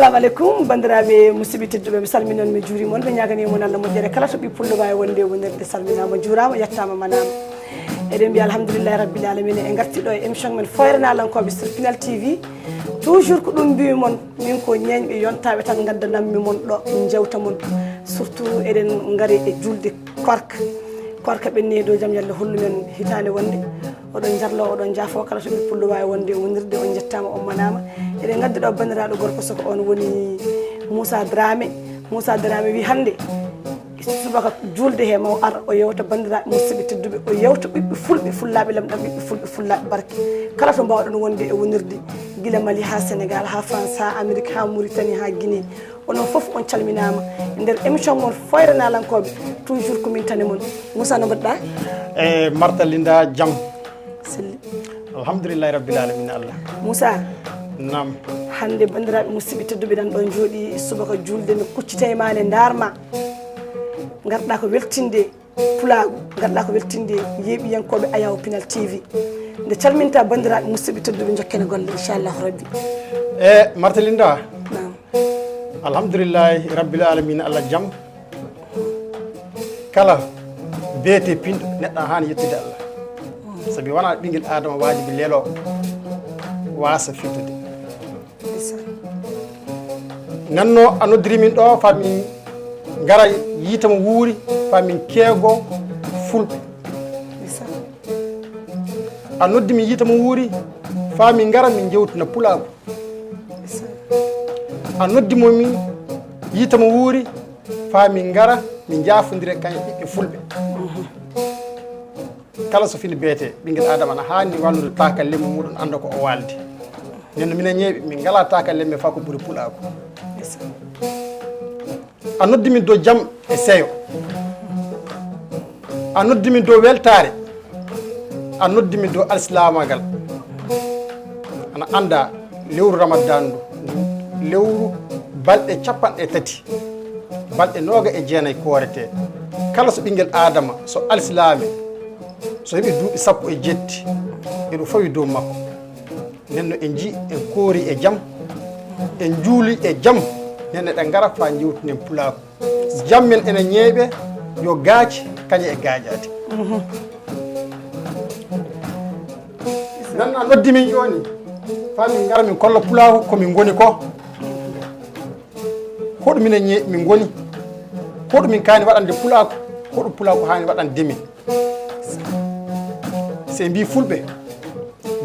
assalamu alaikum bandiraɓe musidɓe tedduɓe mi salmini on mi juurima on ɓe ñagani mon Allah moƴƴere kala to ɓi pulloba e wonde wonirde salminama juurama yettama manama eɗen mbiya alhamdoulillahi rabbil alamina e gartiɗo e émission men foyrenalankoɓe sur Pinal TV toujours ko ɗum mbimi moon min ko ñeñɓe yontaɓe tan gaddanammi moon ɗo jewta moon surtout eɗen gaari e julde korka ɓenni dow jaam yalla hollu men hitande wonde oɗon jarlo oɗon jaafo kala to ɓi pulloba e wonde wonirde on jettama on manama eɗen gaddi ɗo bandiraɗo gorko soko on woni Moussa Dramé wi hande subaka julde he maw ar o yewta bandiraɓe musidɓe tedduɓe o yewta ɓiɓɓe fulɓe fullaɓe lamɗam ɓiɓɓe fulɓe fullaɓe barke kala to mbawɗon wonde e wonirde guila Mali ha Sénégal ha France ha Amérique ha Mauritanie ha Guinée onon foof on calminama e nder émission moon foyrenalankoɓe toujours komin tani moon Moussa no mbaɗɗa e Marta Linda jaam selli alhamdoulillahi rabbil alamina Allah Moussa nam hande bandiraɓe musidɓe tedduɓe ɗan ɗon jooɗi subaka julde ne kuccite e ma ne darma garɗa ko weltinde pulagu garɗa ko weltinde yeeɓiyankoɓe Ayaw Pinal TV nde calminta bandiraɓe musidɓe tedduɓe jokkene golle inchallahu rabbi e Marta Linda nam alhamdoulillahi rabbil alamina Allah jaam kala beete pinɗo neɗɗo hani yettude Allah saabi wona ɓinguel adama wajibi leelo wasa firtude nanno a noddiri min ɗo famin gara yiitamo wuuri famin keego fulɓe a noddi min yiitamo wuuri famin gara min jewtuna pulago a noddimomin yiitamo wuuri famin gara min jaafodire kañe ɓiɓɓe fulɓe kala so fini beete ɓinguel adama ana hanni wallude takallemme muɗum anda ko o waldi nenno minen ñeeɓe min ngala takallemme fa ko ɓuuri pulago a noddi min dow jaam e seeyo a noddi min dow weltare a noddi min dow alislamagal ana anda lewru ramadan ndu lewru balɗe 30 balɗe 29 koorete kala so ɓinguel adama so alislame so heeɓi duuɓi 17 eɗo fawi dow makko nenno en ji en koori e jaam en juuli e jaam nenne ɗe gara fa jewtunen pulaako jam men ene ñeeɓe yo gaaci kañe e gaaƴaade nanna noddi min joni fa min gara min kolla pulaako komin goni ko hoɗo minen ñeeɓi min goni hoɗo min kaani waɗande pulaako hoɗo pulaako haani waɗande min se mbi fulɓe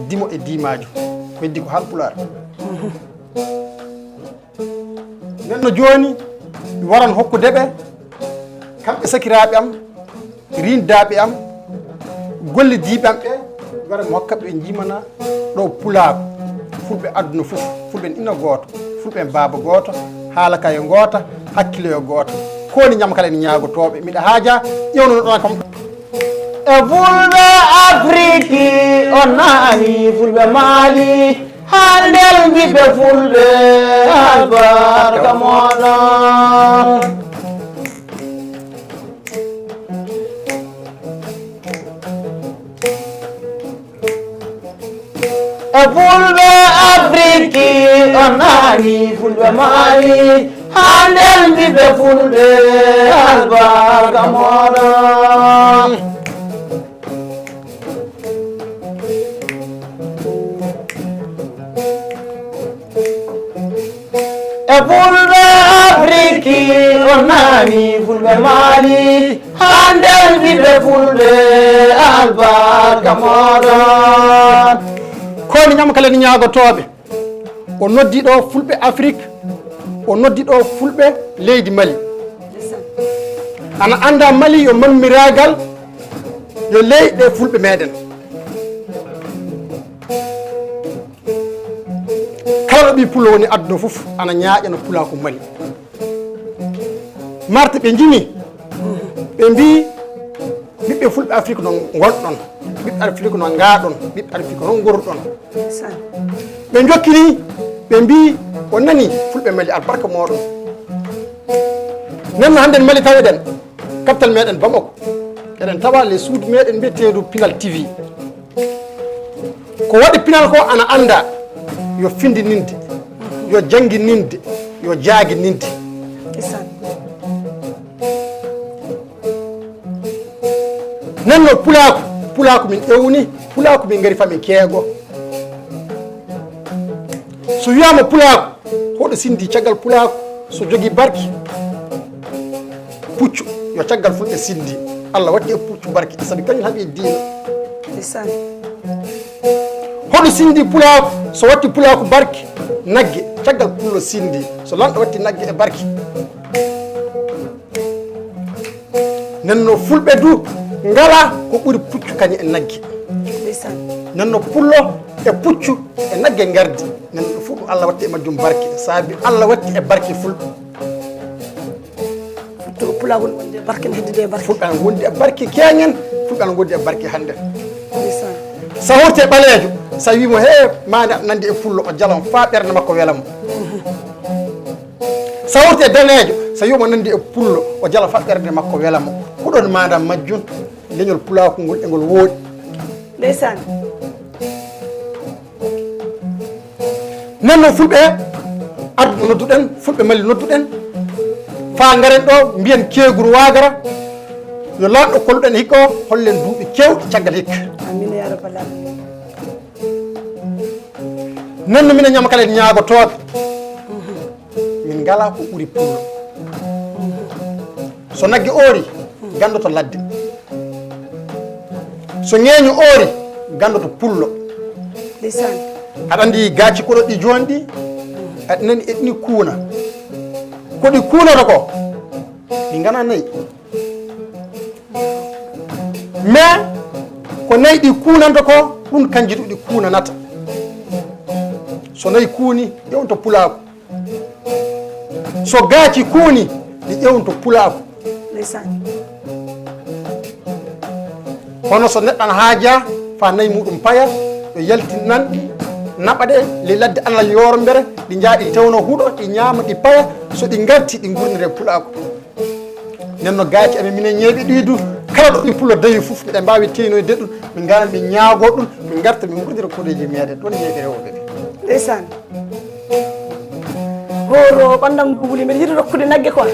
dimo e dimajo ko heddi ko halpular nenno joni mi waran hokkudeɓe kamɓe sakiraɓe am rindaɓe am gollidiɓe am ɓe mi wara mi hokkaɓe ɓe jimana ɗo pulaako fulɓe aduna foof fulɓe ina gooto fulɓe baaba gooto haala ka yo goota hakkille yo gooto koni ñam kala ene ñagotoɓe miɗa haaja ƴewnono ɗon kam e fulɓe Afrique o naani fulɓe Mali handel jiɓe fulɓe albarka moɗon e fulɓe Afrique o naani fulɓe Mali handel jiɓe fulɓe albarka moɗon e fulɓe Afrique o naani fulɓe Mali handel jiɓe fulɓe albarka moɗon koni ñam kala ne ñagotoɓe o noddi ɗo fulɓe Afrique o noddi ɗo fulɓe leydi Mali ana anda Mali yo mammiragal yo leyɗe fulɓe meɗen kala ɗo ɓi pulo woni aduna foof ana ñaaƴano pulako Mali Marta ɓe jimi ɓe mbi ɓiɓɓe fulɓe Afrique no gonɗon ɓiɓɓe Afrique no gaaɗon ɓiɓɓe Afrique non gorɗon ɓe jokkini ɓe mbi o nani fulɓe Mali albarka moɗon nenno hande Mali taweɗen capital meɗen Bamako eɗen tawa les suudu meɗen mbiyeteɗo Pinal TV ko waɗi Pinal ko ana anda yo findininde yo jangininde yo jaagi ninde ndeysaan nanno pulaaku min ƴewni pulaaku min ngari famin keego so wiyama pulaaku hoɗo sindi caggal pulaaku so jogii barki puccu yo caggal fulɓe sindi Allah watti e puccu barki sabi kañum haaɓi e diina ndeysaan hoɗo sindi pulaaku so watti pulaaku barki nagge caggal pullo sindi so lanɗo watti nagge e barki nanno fulɓe du ngala ko ɓuri puccu kañi e nagge ndeysaan nanno pullo e puccu e nagge gardi nanno fof ɗum Allah watti e majjum barki saabi Allah watti e barki fulɓe to pulagol wonde barke ne heddide e barke fulɓe ana gondi e barki keñen fulɓe ana gondi e barki hannde ndeysaan sa horte ɓaleejo sa wimo he mande aɗa nandi e pullo o jalan fa ɓerde makko welamo sa horte daneejo so wimo nandi e pullo o jala fa ɓerde makko welamo huɗon madam majjum leñol pulaku ngol e ngol wooɗi ndeysaan nanno fulɓe addu nodduɗen fulɓe malli nodduɗen fa garen ɗo mbiyen keeguru wagara yo lanɗo kolluɗen hikka o hollen duuɓi kewɗi caggal hikka amina ya rabbal alamin nanno minen ñama kala en ñaagotoɓe min ngala ko ɓuuri pullo so nagge oori gandoto ladde so ñeeño oori gandoto pullo ndeysaan aɗa andi gaaci koɗo ɗi joni ɗi aɗa nani e ɗini kuuna koɗi kuunata ko ɗi gana nayyi mais ko nayyi ɗi kuunanta ko ɗum kanji ɗum ɗi kuunanata so nayyi kuuni ƴewnto pulaaku so gaaci kuuni ɗi ƴewnto pulaaku ndeysaan hono so neɗɗo ana haaja fa nayyi muɗum paya yo yaltinnan naɓa ɗe le ladde Allah yooro mbere ɗi jaaɗi tewno huuɗo ɗi ñaama ɗi paya so ɗi garti ɗi gurnire pulaaku nenno gaaci amen minen ñeeɓi ɗiidu kala ɗo ɗi pullo dawi fof miɗen mbawi tenoyde ɗum min ngaran min ñaago ɗum min garta min gurdira koɗeji meɗen ɗon ñeeɓi rewɓe ɓe ndeysaan horo ɓandam gubuli mbiɗa yiɗi rokkude nagge quoi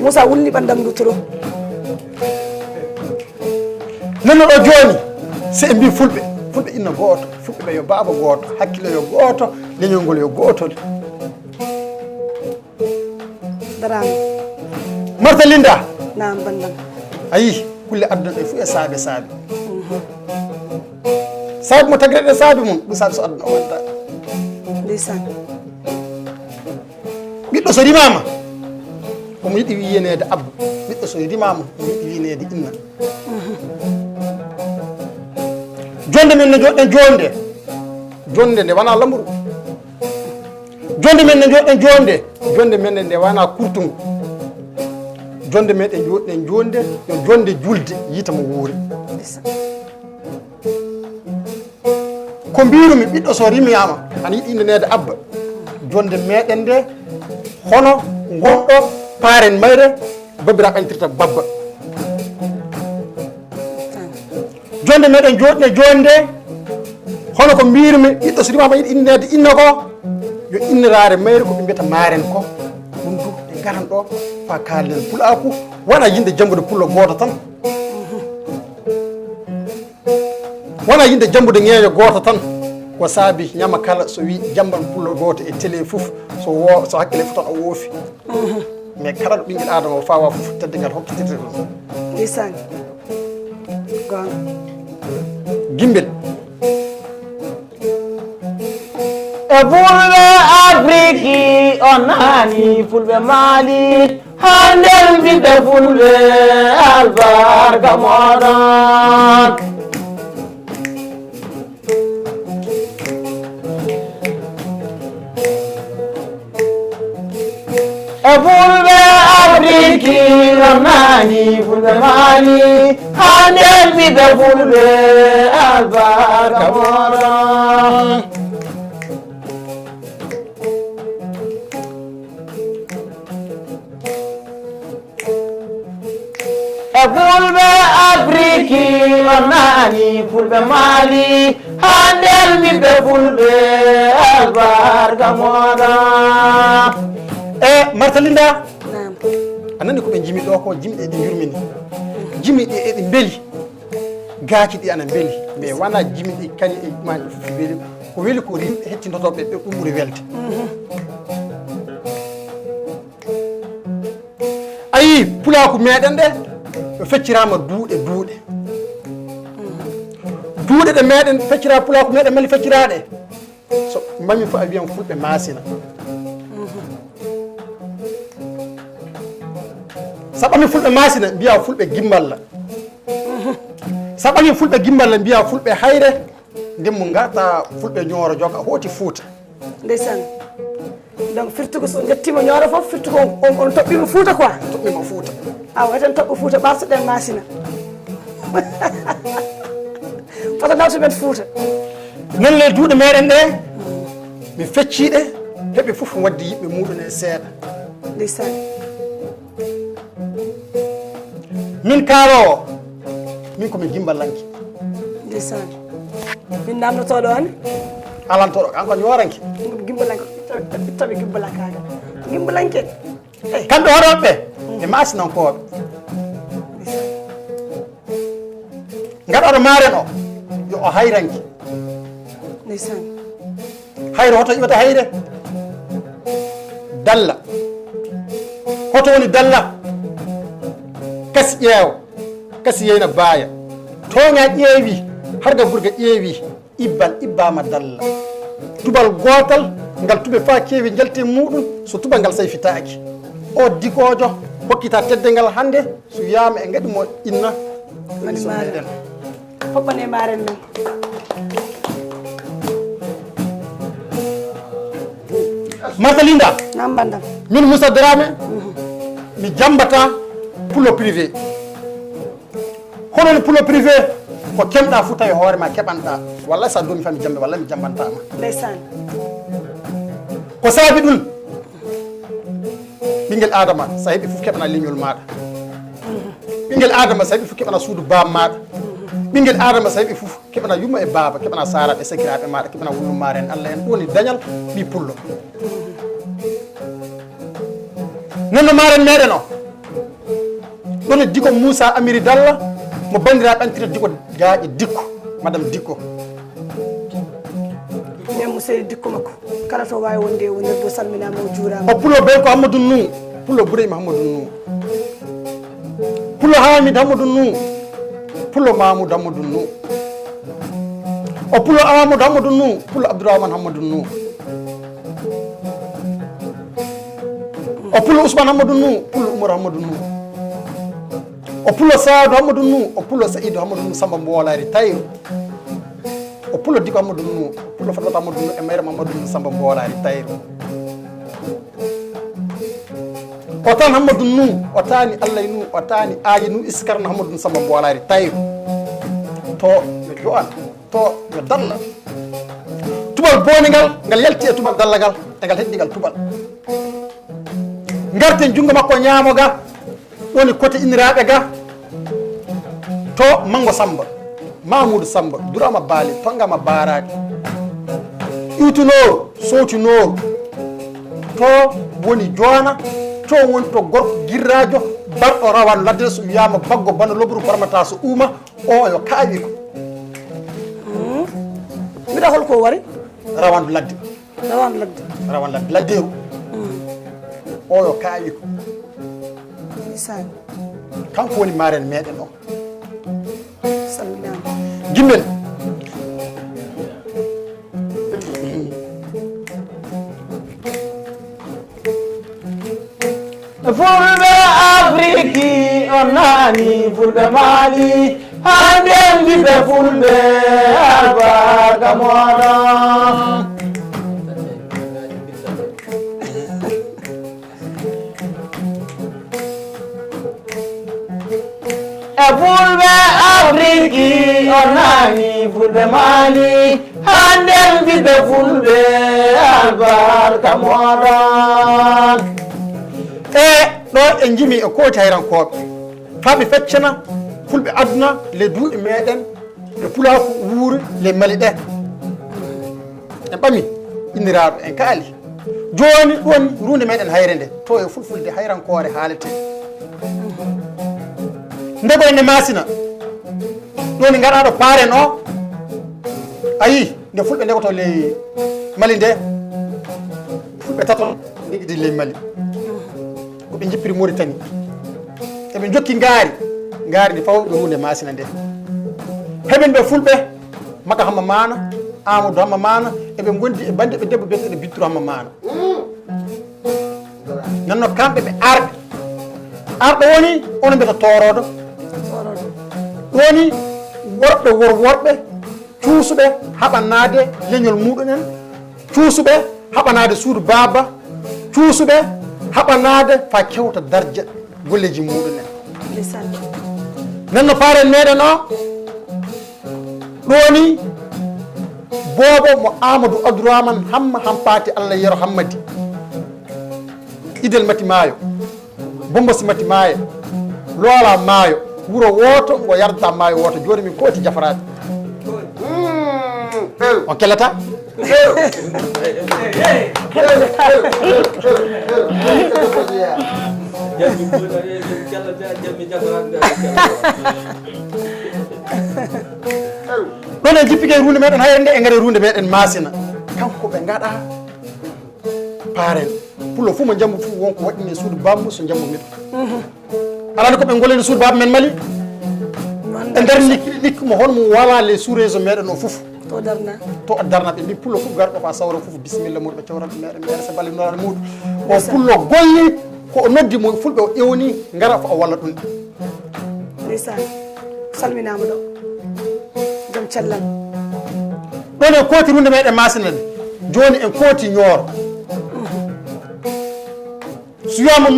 Moussa wulni ɓandam ndu toro nenno ɗo joni si e mbi fulɓe inna gooto fulɓe ɓe yo baaba gooto hakkille yo gooto leñol ngol yo gootol darama marta linda nam bandam ayi kulle adduna ɗe fof e saabe saabe mo tagre ɗe saabe mum ɗum saabe so adduna o wonta ndeysaan ɓiɗɗo so rimama omo yiɗi wiyenede abba ɓiɗɗo so rimama omo yiɗi wiyenede inna jonde men no joɗɗen jonde nde wona lamru jonde men no joɗɗen jonde men nde wona kurtungu jonde meɗen joɗɗen jonde yo jonde julde yiita mo wuuri ko mbirumi ɓiɗɗo so rimiyama ana yiɗi indenede abba jonde meɗen nde hono gonɗo paren mayre babira ɓantirta babba jonde meɗen joɗɗen jonde hono ko mbirumi ɓiɗɗo so rimama yiɗi innede inna ko yo innirare mayre ko ɓe mbiyata maren ko ɗum du ɗe garan ɗo fa kallen pulaku wona yinde jambude pullo goto tan wona yinde jambude ŋeeño goto tan ko saabi ñama kala so wi jamban pullo goto e télé fof so hakkille fof tan o woofi mais kala ɗo ɓinguel adama o fawa fof teddengal hokkitirde ɗum ndeysaan gonga gimbel e fulɓe afrique o naani fulɓe maali ha nder ɓiɓɓe fulɓe albarka moɗon e fulɓe afrique o naani fulɓe maali ha nder ɓiɓɓe fulɓe albarka moɗon e fulɓe afrique o naani fulɓe maali ha nder mi ɓe fulɓe albarka moɗon Martalinda Naam. anani ko ɓe jimi ɗo ko jimɗi ɗi jurmini jimi ɗi eɗi beeli gaaki ɗi ana beeli mais wona jimi ɗi kani e maji fof beeli ko weeli ko yimɓe hettintotoɓe ɓe ɗum ɓuuri welde ayi pulaku meɗen ɗe ɓe feccirama duuɗe ɗe meɗen feccira pulaku meɗen mali fecciraɗe so mami fo a wiyan fulɓe masina saɓami fulɓe masina mbiya fulɓe gimballa saɓami fulɓe gimballa mbiya fulɓe hayre nden mo garta fulɓe ñooro joka hooti Fuuta Ndeysaan. Donc firtugo so jettima ñooro fof firtugo on toɓɓima Fuuta quoi. toɓɓima Fuuta Aw eten toɓɓo Fuuta ɓartoɗen masina. Fota nawtumen Fuuta. non le duuɗe meɗen ɗe mi fecciɗe heɓe fof waddi yiɓɓe muɗum e seeɗa Ndeysaan. min kaalowo min komi gimballanke Ndeysaan. Min namdotoɗo on alantoɗo kanko ñooranke gimbalanke ittaɓe gimbalankaga gimbalanke kamɓe hoɗoɓe e masinankoɓe gaɗoɗo maaren o yo o hayranke Ndeysaan. hayre hoto iwata hayre dalla hoto woni dalla kasi ƴeewa kasi yeyna baaya toña ƴeewi harga burga ƴeewi ibbal ibbama dalla tubal gotal ngal tuɓe fa keewi jalte muɗum so tubal ngal sayfitaki o dikojo hokkita tedde ngal hande so wiyama e gaɗimo inna Woni maaren. Hoɓɓane maaren men. Martalinda Nam bandam. min Moussa Dramé mi jambata pulo privé honon pulo privé ko kemɗa fu tawi hoore ma keɓanɗa walla sa domi fa mi jambe walla mi jambantama Ndeysaan. ko saabi ɗum ɓinguel adama sa heeɓi fof keɓana leñol maɗa ɓinguel adama sa heeɓi fof keɓana suudu bam maɗa ɓinguel adama sa heeɓi fof keɓana yumma e baba keɓana saraɓe sakiraɓe maɗa keɓana wullu maɗa en Allah en ɗum woni dañal ɓi pullo nonno maren meɗen o ɗon e diko Moussa Amiri Dalla mo bandira ɓantira diko gaaƴe dikko madame dikko Nden mo seydi dikko makko kala to wawi wonde e wonirde o salminama o juurama. o pulo bel ko Hammadou Nou pulo Bourayma Hammadou Nou pulo Hamid Hammadou Nou pulo Mamoudou Hammadou Nou o pulo Amadou Hammadou Nou pulo Abdourahmane Hammadou Nou o pulo Ousmane Hammadou Nou pulo Oumar Hammadou Nou o pulo Saadou Hammadou Nou o pulo Saïdou Hammadou Nou Samba Mbolari Tayro o pulo Diko Hammadou Nou o pulo Fatmata Hammadou Nou e Mayram Hammadou Nou Samba Mbolari Tayro o tan Hammadou Nou o tani Allah Nou o tani Aji Nou Iskarna Hammadou Nou Samba Mbolari Tayro to yo jo'an to yo dalla tubal bonigal ngal yalti e tubal dallagal e ngal heddigal tubal garten jungo makko ñaamo ga woni côté inniraɓe ga to Mango Samba Mamoudou Samba Durama Baali tongama baraki iwtunoro sowtinoro to woni jona to woni to gorko guirrajo barɗo rawan ladde so wiyama baggo bana lobru barmata so uuma o yo kaawi ko Mbiɗa holko wari rawandu ladde rawan ladde ladderu o yo kaawi ko Ndeysaan. kanko woni maren meɗen o Salminama. gimmel fulɓe afriki on nani fulɓe mali handen wiɓe fulɓe albarka moɗon e fulɓe afriki on nani fulɓe mali handen wiɓe fulɓe albarka moɗon e ɗo e jimi e kooti hayrankoɓe faaɓe feccana fulɓe aduna le duuɗi meɗen e pulaku wuuri le mali ɗe en ɓami inniraaɗo en kaali joni ɗon runde meɗen hayre nde to e fulfulde hayrankore haalete ndeɓoyne masina ɗoni gaɗaɗo paaren o ayi nde fulɓe ndegoto ley mali nde fulɓe taton ndeguidi ley mali koɓe jippiri Mauritanie eɓe jokki ngaari ndi fawɓe runde masina nde heɓen ɓe fulɓe Maka Hamma Mana Amadou Hamma Mana eɓe gondi e bande ɓe debbo biyeteɗo Bittour Hamma Mana nanno kamɓe ɓe arɓe woni ono mbiyata toroɗo woni worɓe worɓe cuusuɓe haɓanade leñol muɗumen cuusuɓe haɓanade suudu baba cuusuɓe haɓanade fa kewta darja golleji muɗumen nanno paaren meɗen o ɗoni boobo mo Amadou Abdourahmane Hamma Hampati Allah yero Hammadi Idel Mati Maayo Bombosi Mati Maayo Loola Maayo wuro woto ngo yardata maayo woto joni min kooti jafaraade on kellata ɗon en jippike runde meɗen hayre nde e gaari runde meɗen masina kanko ɓe gaɗa paaren pullo fuu mo jammu fuu wonko waɗɗini suudu bammu so jammu miɗo alani koɓe golleni suudu baba men mali e nder likki mo honmo wala les sous région meɗen o foof to darna ɓe mbi pullo foof garɗo fa sawro foof bisimilla muɗum ɓe cewranɓe meɗen meɗen so balli noɗa muɗum o pullo golli ko o noddi mo fulɓe o ƴewni gara fo o walla ɗum ndeysan salminama ɗo joom cellal ɗon en kooti runde meɗen masina de joni en kooti Nioro so wiyama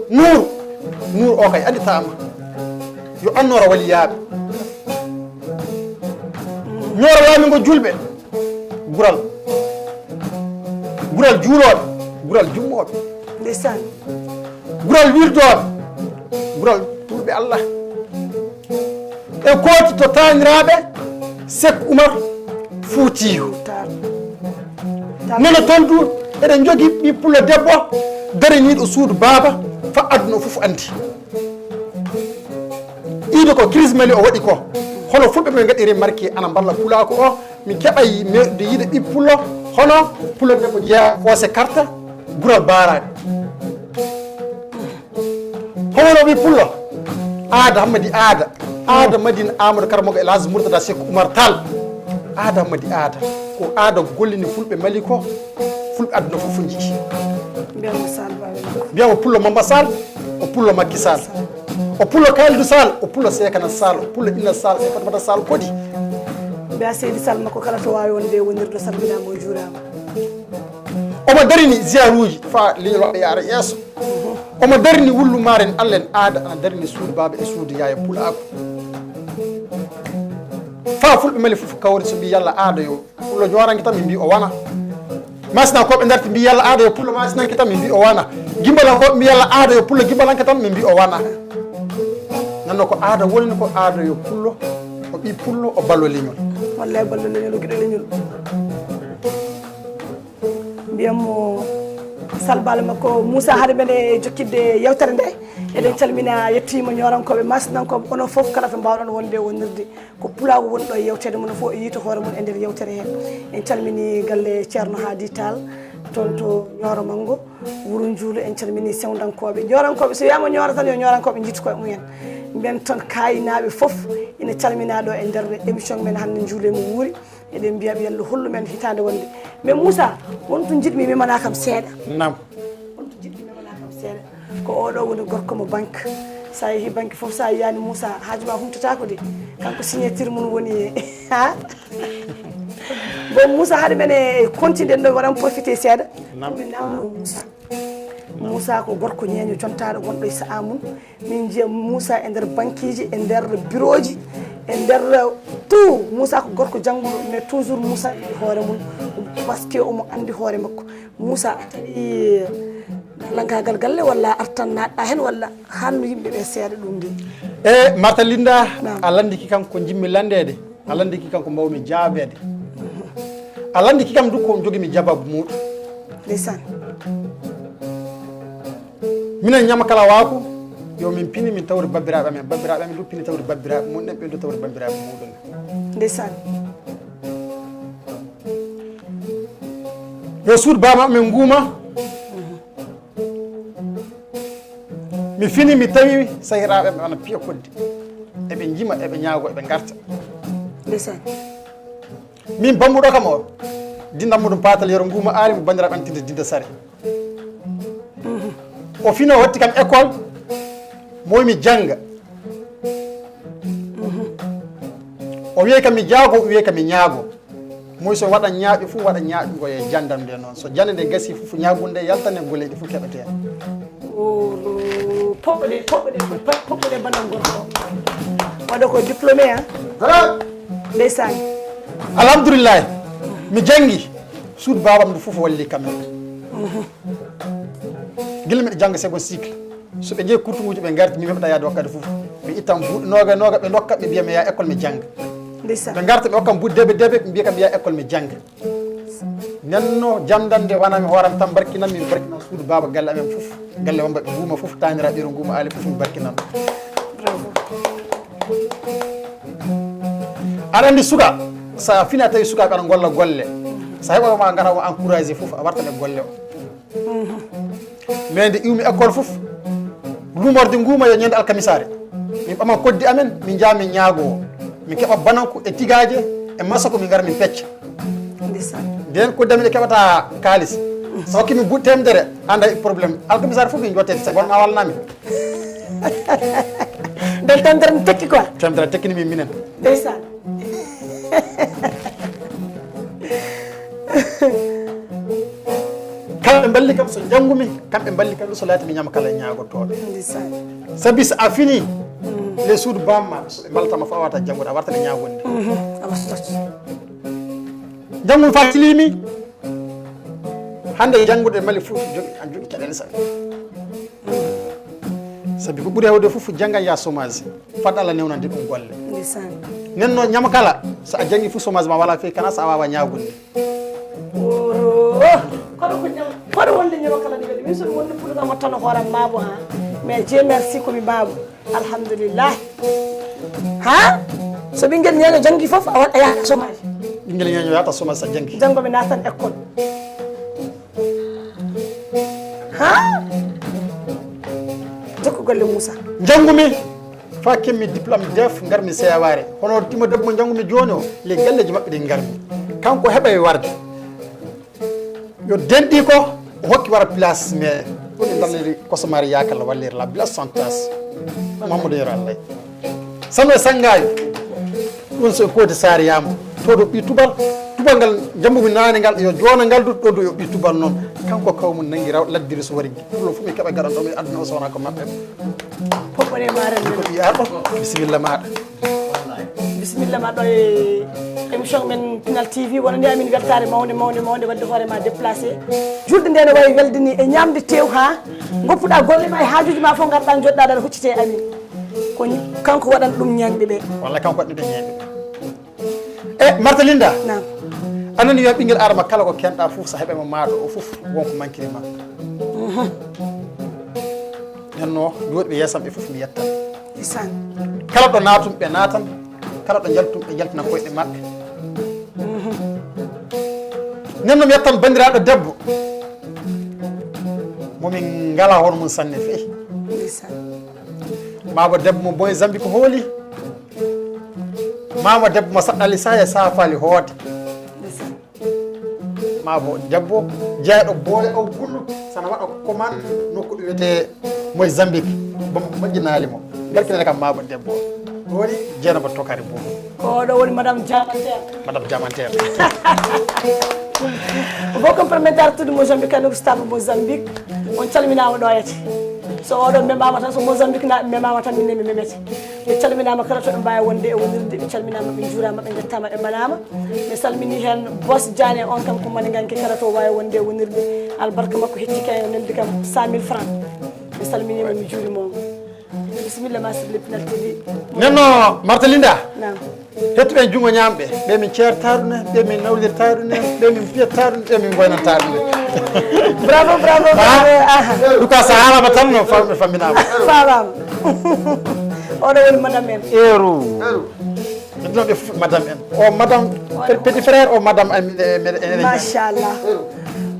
Nour o kay anditama yo annoro waliyaɓe Nioro laamingo julɓe gural juuloɓe gural jummoɓe ndeysan gural wirdoɓe gural tulɓe Allah e kooti to taniraɓe Sek Oumar Foutiyou nono toon du eɗen jogui ɓi pullo debbo daraniɗo suudu baba fa aduna foof andi ɗiɗo ko crise mali o waɗi ko hono fulɓe ɓe gaɗiri marqué ana balla pulako o min keɓay meɗude yiide ɓi pullo hono pullo debbo jeeya foose carte gural baraɗe hono ɓi pullo aada hammadi aada madina Amadou Karamogo El Hadji Mourtada Sek Oumar Tall aada hammadi aada ko aada gollini fulɓe mali ko fulɓe aduna fof jii mbiyamo pullo Mamba Sall o pullo Makki Sall o pullo Kalidou Sall o pullo Sekana Sall o pullo Inna Sall e Fatimata Sall kodi mbiya Seydi Sall makko kala to wawi wonde wonirɗo salminama o juurama omo darini ziyaruji fa leñol waɗa yaara yeeso omo darini wullu maren Allah en aada ana darini suudu baba e suudu yaaya pulako fa fulɓe mali fof kawri so mbi yalla aada yo pullo joranke tan mi mbi o wana masinakoɓe darti mbi yalla aada yo pullo masinanke tan mi mbi o wana gimbalankoɓe mbi yalla aada yo pullo gimbalanke tan mi mbi o wana nanno ko aada wolni ko aada yo pullo o ɓi pullo o ballo leñol wallay ballo leñol o guiɗo leñol mbiyatmo salbale makko Moussa haade men e jokkidde yewtere nde eɗen calmina yettima ñorankoɓe masnankoɓe onon foof kala to mbawɗon wonde wonirde ko pulago woni ɗo e yewtere mono fof e yiito hoore mum e nder yewtere he en calmini galle Ceerno Hady Tall toon to Nioro Manggo Wuro Njuulo en calmini sewdankoɓe ñorankoɓe so wiyama Nioro tan yo ñorankoɓe jiitu koye mumen mbiyen toon kayinaɓe foof ina calmina ɗo e nder émission men hannde Njuule mo wuuri eɗen mbiyaɓe yallah hollu men hitande wonde mais Moussa wonto jiɗmi memana kam seeɗa nam wonto jiɗmi memana kam seeɗa ko oɗo woni gorko mo banque sa yeehi banque foof sa yiyani Moussa haajuma humtatako de kanko signature mum woni ha bon Moussa haade men e continue ɗo waɗan profité seeɗa mi namno Moussa ko gorko ñeeño contaɗo gonɗo e saha mum min jiiya Moussa e nder banque ji e nder bureau ji e nder tout Moussa ko gorko jangguɗo mais toujours Moussa andi hoore mum par ce que omo andi hoore makko Moussa a tawi lankagal galle walla artan naɗɗa hen walla hanno yimɓeɓe seeɗa ɗum ndi e Marta Linda a landiki kanko jimmi landede a landiki kanko mbawmi jaabede alandi kikam du ko jogi mi jababu muɗum ndeysaan minen ñama kala waako yo min pini min tawri babbiraɓe amen du pini tawri babbiraɓe muɗum ɓe du tawri babbiraɓe muɗum ndeysaan yo suud bama amen nguuma mi fini mi tawi sahiraɓe ɓe ana piya kodde eɓe jima eɓe ñaago eɓe garta ndeysaan min bammuɗo kam o dindammo ɗum patal yero nguuma aari mo bandiraɓe antinde dinda sare o fino watti kam école moymi jangga o wiye kam mi jaago o wiye kam mi ñaago moy so waɗa ñaaƴo fof waɗa ñaaƴugo e jandam nde noon so jande nde gasi fof ñaagunde yaltane golleɗe fof keɓete poɓɓe bandam gorko waɗa ko diplômé ndeysaan alhamdoulillahi mi jangi suud babam ndu fof walli kamen guila mbiɗa jangga second cycle so ɓe jeeyi courtuguji ɓe garti mi meɓɗa yaade wakkade fof mi ittan buuɗe noga ɓe dokka ɓe mbiya mi yaha école mi jangga ɓe garta ɓe hokkam buuɗe deɓe ɓe mbiya kam mi yaha école mi jangga nenno jamdande wona mi hooram tan barkinan min barkinan suudu baba galle amen fof galle wonɓe ɓe nguuma fof taniraɓe ɓiro nguuma aali fof mi barkinan aɗa andi suka sa fina tawi sukaɓe aɗa golla golle sa heɓama gata o encouragé fof a wartan e golle o mais nde iwmi école fof lumorde nguuma yo ñande alkamisare min ɓaman koddi amen min jaa min ñaagowo min keɓa bananko e tigaje e massa ko min gara min pecca nden koddi amen ɗe keɓata kalis so hokkimi buuɗi temedere anda probléme alkamisare fof min jottede sago wonma walnami del temedere ne tekki quoi temedere tekkini min minen ndeysan kamɓe balli kam so janggumi kamɓe balli kam so laati mi ñama kala ñagotoɓe sabi so a fini les suudu bamma so ɓe baltama fo a wata janggude a wartane ñagonde janggumi fa tilimi hande janggude mali fof an jogui caɗele sa sabi ko ɓuuri hewde fof janggan ya chômage fadɗa Allah newnande ɗum golle nen noon ñama kala so a jangi fof chômage ma wala fewi kana so a wawa ñagunde koɗo wonde ñama kala ɗi min somi wonde puɗɗogam wattano hooram mabo ha mais dieu merci komi mabo alhamdulillah ha so ɓinguel ñeño janggui foof a waɗa yaha chômage ɓinguel ñeño yahata chômage sa jangi janggomi natan école ha jokko golle Moussa janggumi fa kemmi diplôme def garmi seware hono timo debbo mo janggumi joni o le galleji mabɓe ɗi garmi kanko heɓa e warde yo denɗi ko o hokki wara place mais ɗum e dalliri kosomari yakalla wallire la place santas mamadou yero allah sano e sangayo ɗum so kodi sariyama to ɗo ɓi tubal ngal jambumi nane ngal yo jona ngal ɗo ɗo yo ɓi tubal noon kanko kawmum nangui raw laddiri so wari ɗum fof mi keeɓa gaɗan ɗo mi anduna o sowona ko mabɓe poɓɓone maɗa ko ɓi arɗo bisimilla maɗa bisimilla ma ɗo e émission men Pinal TV wona ndi amin weltare mawde wadde hoorema déplacé julde nde ne wawi welde ni e ñamde tew ha goppuɗa golle ma e haajuji ma fof garɗa joɗɗa ɗaɗa huccite amin ko kanko waɗan ɗum ñanɓe ɓe walla kanko waɗi ɗum ñanɓe e Marta Linda nam anani wiya ɓinguel arama kala ko kenɗa fof so heeɓema maɗo o fof wonko manquiri ma nenno jooɗiɓe yeesam ɓe fof mi yettan isan kala ɗo natum ɓe natan kala ɗo jaltum ɓe jaltina koyɗe maɓɓe nenno mi yettan bandiraɗo debbo momin ngala hono mum sanne feyi mabo debbo mo boye zambi ko hooli mama debbo mo saɗɗali sa e safali hoode mabo debbo jeeyɗo boole o gullu sana waɗa commande nokku ɗo wiyete moye zambique moƴƴinali mo belkinane kam mabo debbo o woni Dieynaba Tokari Boubou oɗo woni madame Diamantere madame Diamantere bo complémentaire tude Mozambique kano ko stade Mozambique on calminama ɗoyete so oɗon memama tan so Mozambique naɓe memama tan minne mi memete ɓe calminama kala to ɓe mbawi wonde e wonirde ɓe calminama ɓe juurama ɓe jettama ɓe manama mi salmini hen Boss Diané on kam ko mani ganke kala to wawi wonde e wonirde albarka makko hecci kay neldi kam 100 000 francs mi salminima mi juurimomo bisimilla ma sirle Pinal TV nenno Marta Linda nam hettuɓe jungo ñamɓe ɓe min ceertaɗune ɓe min nawdirtaɗune ɓe min piyattaɗune ɓe min goynantaɗune bravo duka sa haalama tan no famminama famama oɗo woni madame en eru ɗum ɓe fof madame en o madame petit frère o madame enen machallah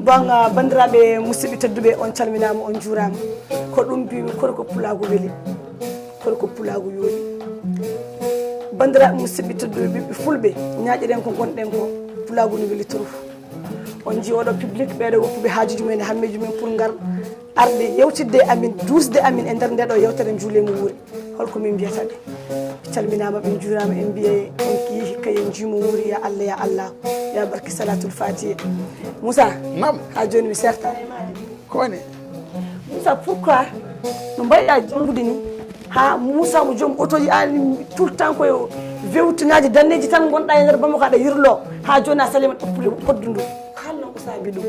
bon bandiraɓe musidɓe tedduɓe on calminama on juurama ko ɗum mbimi kono ko pulago weeli kono ko pulago yooɗi bandiraɓe musidɓe tedduɓe ɓiɓɓe fulɓe ñaaƴiɗen ko gonɗen ko pulago no weeli trop on jii oɗo public ɓeɗo woppuɓe haajuji mumen e hammeji mumen pour ngar arde yewtidde amin dusde amin e nder ndeɗo yewtere juulemo wuuri holko min mbiyata ɓe calminama ɓe juurama en mbiye on kii hikka yen jiimo wuuri ya allah ya barki salatul fatiha Moussa nam ha joni mi sertani ko woni Moussa pourquoi no mbayɗa janggude ni ha Moussa mo joom otoji an tout le temps koye wewtinaji danneji tan gonɗa e nder bamako aɗa yirlo ha joni a salima ɗoppude koddu ndu halno Moussa mbi ɗum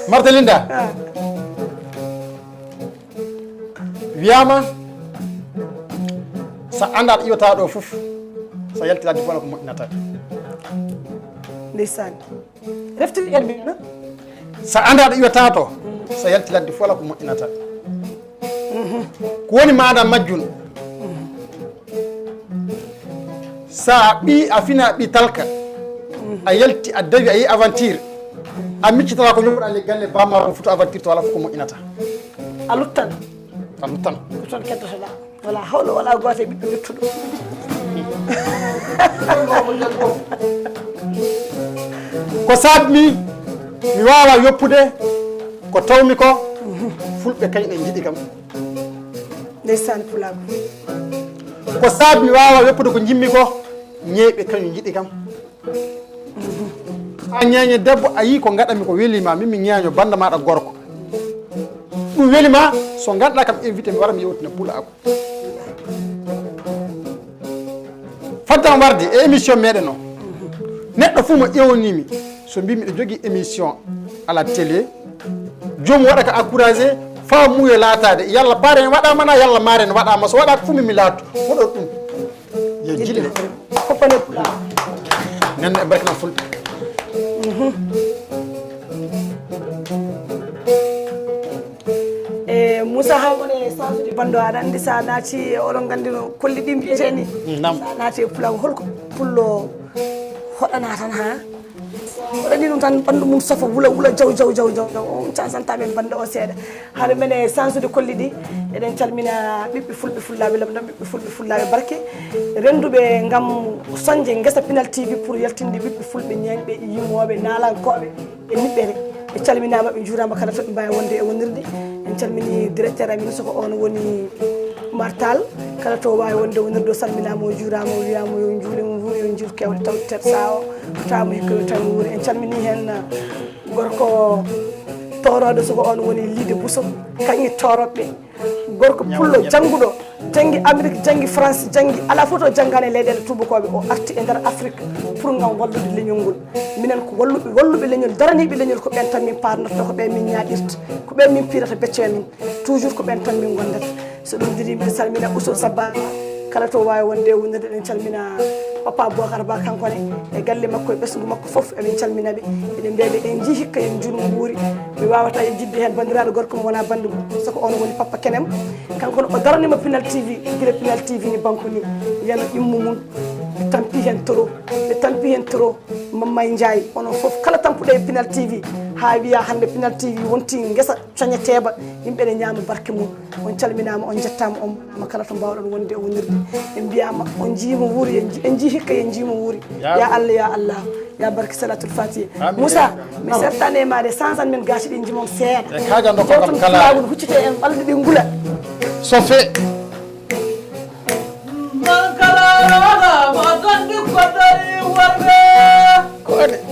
Martelinda wiyama sa anda aɗa iwata ɗo foof so yaltirade fona ko moƴƴinata ndeysan reftiri en mbino sa anda aɗa iwata to so yaltirade fola ko moƴƴinata ko woni maɗa majjun sa ɓi a fina ɓi talka a yalti a dawi a yi aventure a miccitata ko ñoɓuɗa le galle bamma ko futo aventure to wala fof ko moƴƴinata a luttan a luttan ko toon keddotoɗa wala hawlo wala goto e ɓiɓɓe luttuɗo ko sabmi mi wawa yoppude ko tawmi ko fulɓe kañƴe jiiɗi kam ndeysan pulago ko sabmi mi wawa yoppude ko jimmi ko ñeyɓe kañum jiiɗi kam a ñeñe debbo a yi ko gaɗami ko welima min mi ñeño banda maɗa gorko ɗum welima so ganduɗa kam invité mi wara mi yewtina pulago faddam warde e émission meɗen o neɗɗo fuu mo ƴewnimi so mbi miɗo jogui émission à la télé jomum waɗa ko encouragé fa muuyo laatade yalla paare en waɗamana yalla maare en waɗama so waɗaka fuu mimi laatu hoɗo ɗum yo jille hoppane pulago nanne e barkina fulɓe e Moussa hawgone sansude bando aɗa andi sa naati oɗon gandino kolli ɗi mbiyeteni nam sa naati e pulago holko pullo hoɗana tan ha waɗani ɗum tan ɓandu mum sofa wula jaw on cansantamen bande o seeɗa haade men e sansude kolli ɗi eɗen calmina ɓiɓɓe fulɓe fullaɓe labdam ɓiɓɓe fulɓe fullaɓe barke renduɓe gam soñde guesa Pinal TV pour yaltinde ɓiɓɓe fulɓe ñañɓe yimmoɓe nalankoɓe e niɓɓere ɓe calminama ɓe juurama kala to ɓe mbawi wonde e wonirde en calmini directeur amin soko on woni Martal kala to wawi wonde wonirde o salminama o juurama o wiyama yo juulemo wuuri yo jiiru kewɗe tawde tet sa o tawmo hikka yo tawi wuuri en calmini hen gorko toroɗo soko on woni Lide Bousso kañƴi toroɓɓe gorko pullo jangguɗo janggi Amérique janggi France janggi ala fof to janggani e leyɗele tubakoɓe o arti e nder Afrique pour gam wallude leñol ngol minen ko walluɓe leñol daraniɓe leñol ko ɓen tan min parnoto ko ɓen min ñaɗirta ko ɓen min pirata becce min toujours ko ɓen tan min gondata so ɗum diri mbiɗa salmina Ousol Sabba kala to wawi wonde e wonirde eɗen calmina papa Bocar Ba kankone e galle makko e ɓesgu makko foof eɓen calmina ɓe eɗen mbiyaɓe en jii hikka en jurmo wuuri mi wawata e jidde hen bandiraɗo gorko mo wona bandu soko on woni Papa Kenem kankone o daranima Pinal TV guila Pinal TV ni banque ni yano immu mum ɓe tampi hen trop Mamay Ndiaye onon foof kala tampuɗe e Pinal TV ha wiya hande Pinal TV wonti guesa coñeteɓa yimɓe ne ñama barke mum on calminama on jettama on ma kala to mbawɗon wonde e wonirde en mbiyama on jiimo wuuri en jii hikka en jiimo wuuri ya Allah ya barke salatul fatiha Moussa mi sertani e maɗe sansan men gaci ɗi jimom seeɗa e kaja dokko kam kala huccite en ɓalde ɗi ngula so fe ko waɗi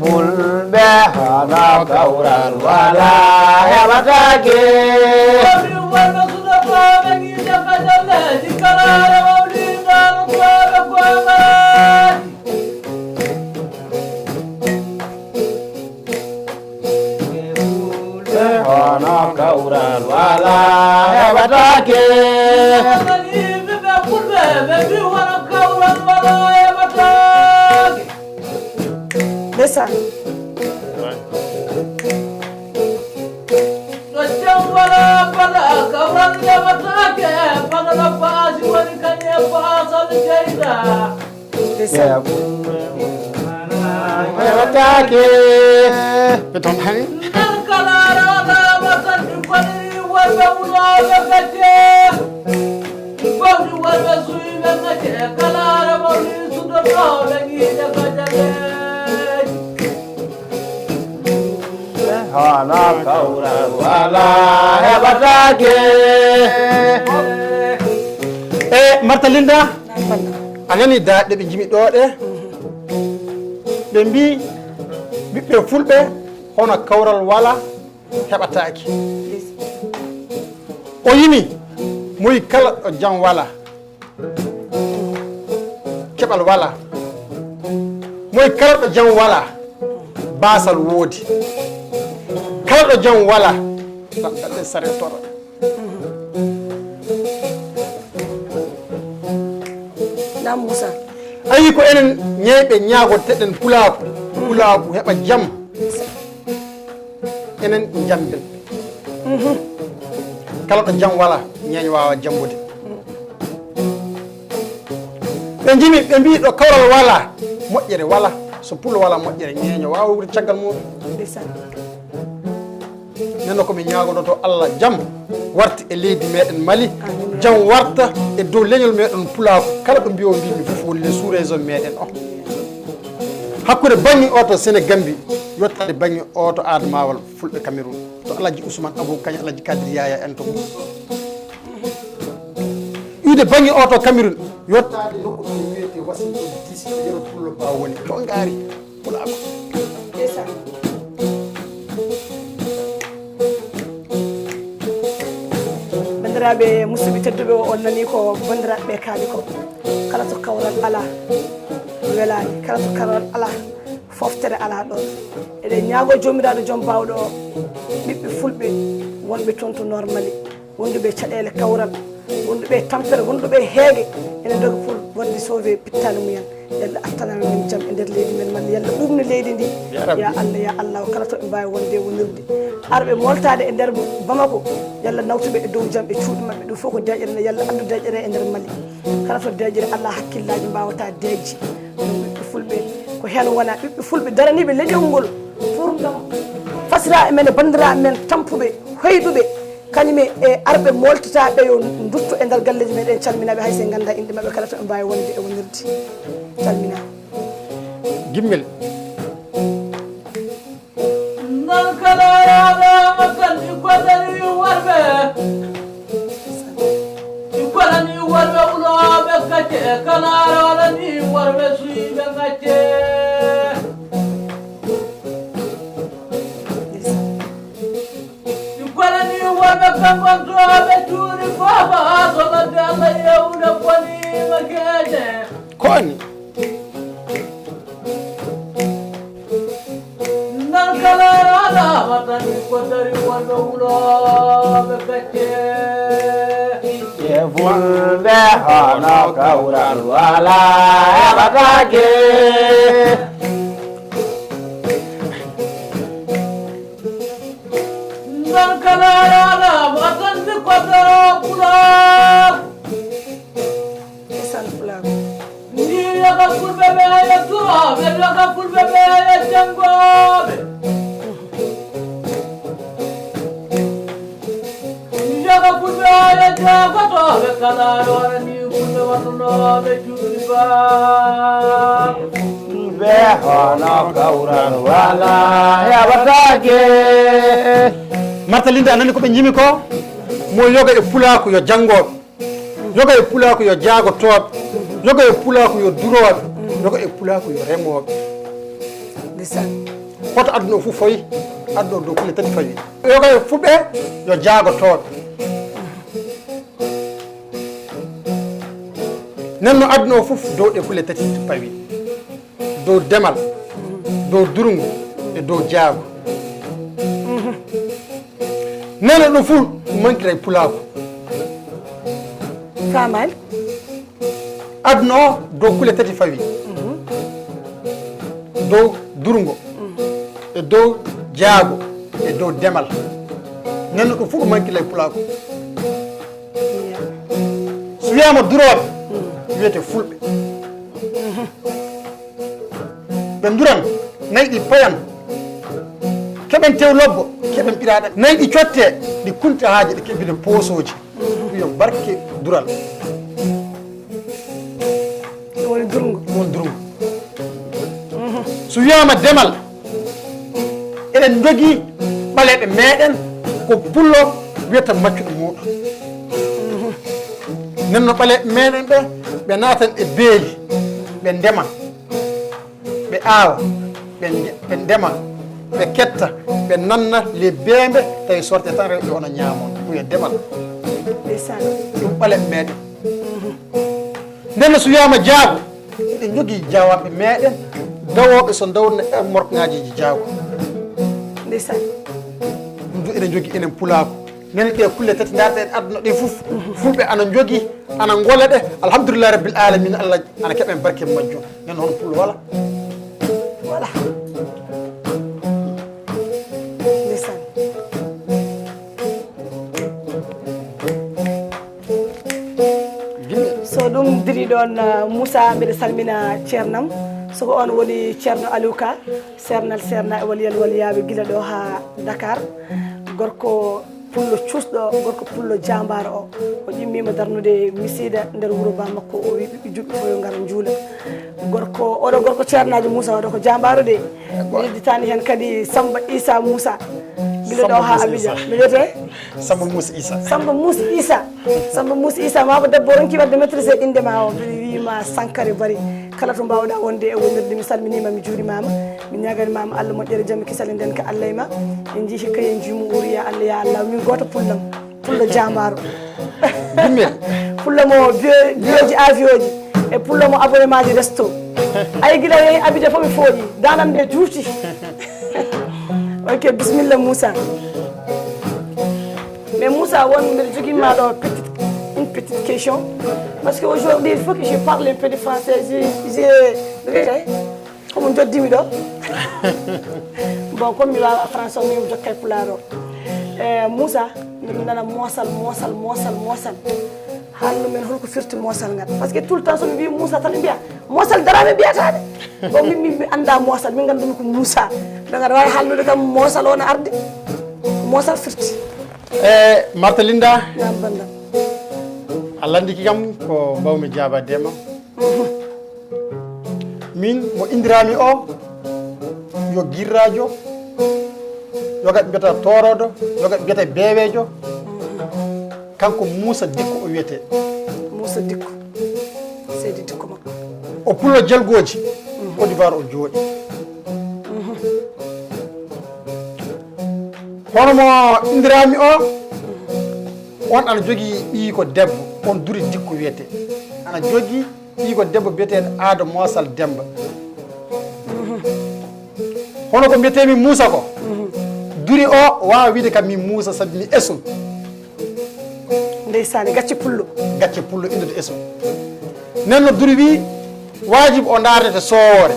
fulɓe hana kawral wala heɓatake hono kawral wala heɓatake yimɓeɓe fulɓe ɓe mbi hono kawral wala heɓatake ndeysaan ɗo jam wala bala kawral heɓatake bagala baasi woni kañe baasal jeyda ndeysaan heɓatake ɓe toon hani nan kalaaraɗa watan ɗi koniri worɓe wuloɓe gacce fawɗi worɓe suyɓe gacce kalaare mawɗi sudotoɓe giiɗe gajaɓeji hono kawral wala heɓatake e Marta Linda a nani daaɗe ɓe jimi ɗo ɗe ɓe mbi ɓiɓɓe fulɓe hono kawral wala heɓataki o yimi moyi kala ɗo jam wala keɓal wala moyi kala ɗo jam wala basal woodi kala ɗo jam wala ɗanɗaɗe sare tora na Moussa ayi ko enen ñeyɓe ñaagoteɗen pulaaku heɓa jam enen jamben kala ɗo jam wala ñeeño wawa jambude ɓe jimi ɓe mbi ɗo kawral wala moƴƴere wala so pulo wala moƴƴere ñeeño wawa wuurde caggal muɗum ndeysaan nenno komi ñagonoto Allah jam warta e leydi meɗen Mali jam warta e dow leñol meɗen pulaaku kala ɗo mbiyo mbimi fof woni le sous région meɗen o hakkude bangi o to Sénégambie yottade bangi o to adamawal fulɓe Cameroun to Alaji Ousmane Abou kañum Alaji Kadri Yaya en to iwde bangi o to Cameroun yottade nokku ɗo wiyete Washington DC yero pullo ba woni to ngaari pulaaku ndeysaan bandiraɓe musidɓe tedduɓe on nani ko bandiraɓe ɓe kaali ko kala to kawral ala welani kala to kawral ala foftere ala ɗon eɗen ñaago jomiraɗo joom bawɗo o ɓiɓɓe fulɓe wonɓe toon to normali wonduɓe caɗele kawral wonduɓe tampere wonduɓe heegue ene dogi pour wadde sauvé pittane mumen yalla attanama min jaam e nder leydi men malla yalla ɓurni leydi ndi ya Allah kala to ɓe mbawi wonde wonirde arɓe moltade e nder Bamako yalla nawtuɓe e dow jaam e cuuɗi mabɓe ɗum fof ko deƴƴere nde yalla andu deƴƴere e nder Mali kala to deƴƴere Allah hakkillaji mbawata deejji ɓiɓɓe fulɓe ko hen wona ɓiɓɓe fulɓe daraniɓe leƴol ngol pour gam fasira e men e bandiraɓe men tampuɓe hoyɗuɓe kañum e arɓe moltataɓe yo dutto e nder galleji meɗen calminaɓe hayse ganda inde mabɓe kala to ɓe mbawi wonde e wonirde calmina gimmel nan kalaaraɗa watan ɗi koniri worɓe ɗi konani worɓe wuloɓe gacce kalaaraɗa ni worɓe suyɓe gacce worɓe kangontoɓe tuuri foofa soɓade Allah yewde bonima keeje ko ani nan kalaaraɗa watani ko dari worɓe wuloɓe gacce e fulɓe hono kawral wala heɓatake nan kalaaraɗa watani ko daro pulaak esan fulago ni yoga fulɓe ɓe e turoɓe yoga fulɓe ɓe e jangoɓe yoga fulɓe e jagotoɓe kalaaraɗa ni fulɓe watanoɓe juuɗi ba ɓe hono kawral wala heɓatake Marta Linda anani ko ɓe jimi ko mo yoga e pulaaku yo janggoɓe yoga e pulaaku yo jaagotoɓe yoga e pulaaku yo duroɓe yoga e pulaaku yo remoɓe ndeysaan hoto aduna o fof fawi aduna o dow kulle tati fawi yoga e fulɓe yo jaagotoɓe nenno aduna o fof dow ɗe kulle tati fawi dow demal dow durgu e dow jaago nene ɗo fuu mankira e pulako famal aduna o dow kule tati fawi dow durgo e dow jaago e dow demal nene ɗo fuu ɗo mankila e pulako so wiyama duroɓe wiyete fulɓe ɓe duran nayi ɗi payan keɓen tew lobbo keɓen ɓiraɗe nayi ɗi cotte ɗi kunta haaji ɗi keɓiden posoji wiyon barke dural woni durgo won durgo so wiyama demal eɗen jogui ɓaleɓe meɗen ko pullo wiyata maccuɗo muɗum nenno ɓaleɓe meɗen ɓe natan e beeli ɓe ndema ɓe aawa ɓe ndema ɓe ketta ɓe nanna les beembe tawi sorte tan rewɓe ono ñaamon ɗum e demal ndeysaan ɗum ɓaleɓe meɗen ndenne so wiyama jaago eɗen jogui jawaɓe meɗen dawoɓe so dawna morkoŋajiji jaago ndeysaan ɗum du eɗen jogui enen pulako nene ɗe kulle tati darɗen aduna ɗe foof fulɓe ana jogui ana gola ɗe alhamdoulillahi rabbil alamina allah ana keeɓen barke majjum nen hono pullo wala voilà ndeysaan so ɗum diri ɗon Moussa mbiɗa salmina ceernam soko on woni ceerno Aliou Ka ceernal ceerna e waliyal waliyaɓe guila ɗo ha Dakar gorko pullo cuusɗo gorko pullo jambaro o ƴimmima darnude misida nder wuuro ba makko o wi ɓiɓɓe juɗɓe fof yo gara juula gorko oɗo gorko ceernajo Moussa oɗo ko jambaro de mi yedditani hen kadi Samba Issa Moussa guila ɗo ha Abidjan mi wiyete Samba Moussa Issa Samba Moussa Issa Samba Moussa Issa mabo debbo ronki wadde maîtrisé inde ma o wima Sankare Bari kala to mbawɗa wonde e wonirde mi salminima mi juurimama mi ñaganimama Allah moƴƴere jaam kisal nden ka Allah e ma en jii hikka en jiimu uri ya Allah ya Allah min goto pullam pullo jambaro dimmel pullo mo bioji avioji e pullo mo abonnement ji resto ay guila yeehi Abidjan fof mi fooƴi danam nde juuti ok bisimilla Moussa mais Moussa won mbiɗa joguima ɗo une petite question parce que aujourd'hui il faut que je parle un peu de français j'ai comme joddimi ɗo bon comme mi wawa français o mi jokkay pulaar o Moussa miɗo nana moosal haalno men holko firti moosal ngal par ce que tout le temps somi mbi Moussa tan ɓe mbiya moosal darame mbiyatade bon min mi anda moosal min gandumi ko Moussa donc aɗa wawi haalnude kam moosal o no arde moosal firti Marta Linda nam bandam Allah andiki kam ko mbawmi jabadema min mo indirami o yo guirrajo yogaɓe mbiyata torodo yogaɓe mbiyata bewejo kanko Moussa Dikko o wiyete Moussa Dikko seydi Dikko makko o pullo jalgoji Côte d'Ivoire o jooɗi hono mo indirami o on ana jogui ɓii ko debbo on Duri Dikko wiyete ana jogui ɓii ko debbo biyeteɗo Aada Moosal Demba hono ko mbiyetemi Moussa ko Duri o wawa wiide kam min Moussa saabi mi esum ndeysani gacce pullo indude esum nenno Duri wi wajibi o dardete sowore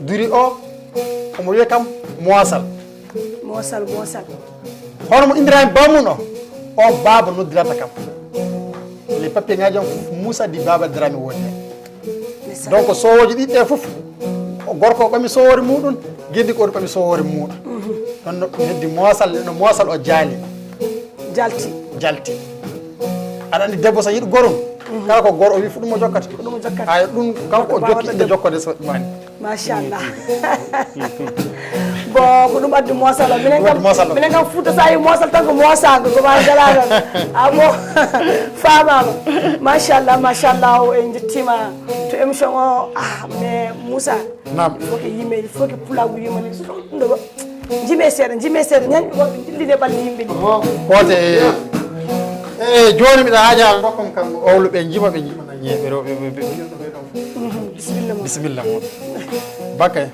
Duri o omo wiya kam moosal hono mo indirami bamum o baba noddirata kam les papier ngaji on fof Moussa di baba Dramé woni donc sowoji ɗiɗɗe fof gorko o ɓami sowore muɗum guendi ko ɓami sowore muɗum ɗon no heddi moosal no moosal o jaali jalti aɗa andi debbo so yiiɗi gorum kala ko goro o wi fu ɗum o jokkata hay ɗum kanko o jokki inde jokkode so waɗimani machallah bon ko ɗum addi moosal o minen kam Fouta sa yi moosal tan ko moosago goma galano amo famama machallah o en jettima to émission o mais Moussa il faut que pulago yimani so ɗum ɗo jime seeɗa ñañɓe wonɓe jillide ɓalli yimɓe ni wote joni mbiɗa haaja dokkam kam owluɓe jima ñeɓe rewɓe bisimilla moon bakay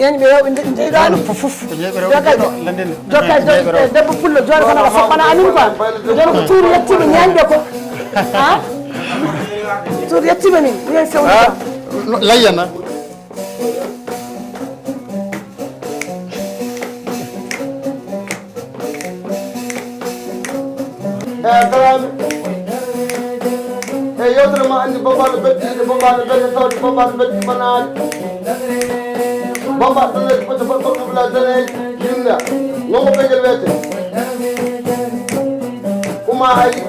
ñeñ ɓe yewɓe jeyɗani fof ñeɓe jokkal landen jokkal debbo pullo joni kono ko soppana anin quoi joni ko tuuru yettiɓe ñañde ko ha tuuru yettiɓe min wiyen fewni layyana Kalami yewtere ma andi bombano beddiɗe bombano bedde tawde bombano beddi banaade bomba daneji ɓotte fotbla daneji yimna nongo ɓeguel wiyete uma ali